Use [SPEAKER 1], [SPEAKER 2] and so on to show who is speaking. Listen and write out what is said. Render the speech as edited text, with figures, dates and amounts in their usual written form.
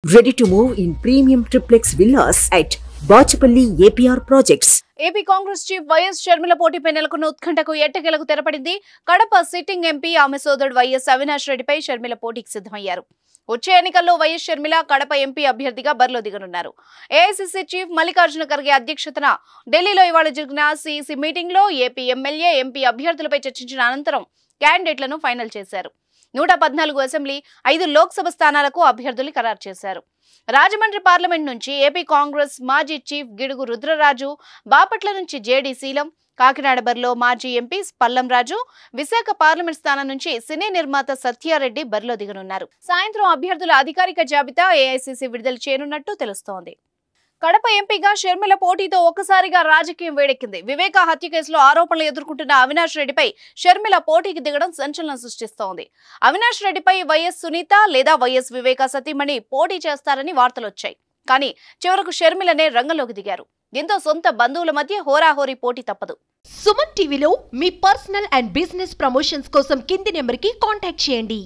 [SPEAKER 1] Ready to move in premium triplex villas at Bachapalli APR Projects.
[SPEAKER 2] AP Congress chief YS Sharmila పోటీపై నెలకొన్న ఉత్కంఠకు ఎట్టకేలకు తెరపడింది. Kadapa sitting MP ఆమె సోదరుడు వైఎస్ అవినాష్ రెడ్డిపై షర్మిల పోటీకి సిద్ధమయ్యారు. వచ్చే ఎన్నికల్లో వైఎస్ షర్మిల కడప ఎంపీ అభ్యర్థిగా బరిలో దిగనున్నారు. ఏఐసీసీ చీఫ్ మల్లికార్జున ఖర్గే అధ్యక్షతన ఢిల్లీలో ఇవాళ జరిగిన సీఈసీ మీటింగ్ లో ఏపీ ఎమ్మెల్యే, ఎంపీ అభ్యర్థులపై చర్చించిన అనంతరం క్యాండిడేట్లను ఫైనల్ చేశారు. 114 అసెంబ్లీ, 5 లోక్సభ స్థానాలకు అభ్యర్థులు ఖరారు చేశారు. రాజమండ్రి పార్లమెంట్ నుంచి ఏపీ కాంగ్రెస్ మాజీ చీఫ్ గిడుగు రుద్రరాజు, బాపట్ల నుంచి జేడీ శీలం, కాకినాడ బరిలో మాజీ ఎంపీ పల్లం రాజు, విశాఖ పార్లమెంట్ స్థానం నుంచి సినీ నిర్మాత సత్యారెడ్డి బరిలో దిగనున్నారు. సాయంత్రం అభ్యర్థుల అధికారిక జాబితా ఏఐసీసీ విడుదల చేయనున్నట్టు తెలుస్తోంది. కడప ఎంపీగా షర్మిల పోటీతో ఒక్కసారిగా రాజకీయం వేడెక్కింది. వివేక హత్య కేసులో ఆరోపణలు ఎదుర్కొంటున్న అవినాష్ రెడ్డిపై షర్మిల పోటీకి దిగడం సంచలనం సృష్టిస్తోంది. అవినాష్ రెడ్డిపై వైఎస్ సునీత లేదా వైఎస్ వివేక సతీమణి పోటీ చేస్తారని వార్తలొచ్చాయి. కానీ చివరకు షర్మిలనే రంగంలోకి దిగారు. దీంతో సొంత బంధువుల మధ్య హోరాహోరీ పోటీ తప్పదు.
[SPEAKER 3] సుమన్ టీవీలో మీ పర్సనల్ అండ్ బిజినెస్ ప్రమోషన్స్ కోసం కింది నెంబర్కి కాంటాక్ట్ చేయండి.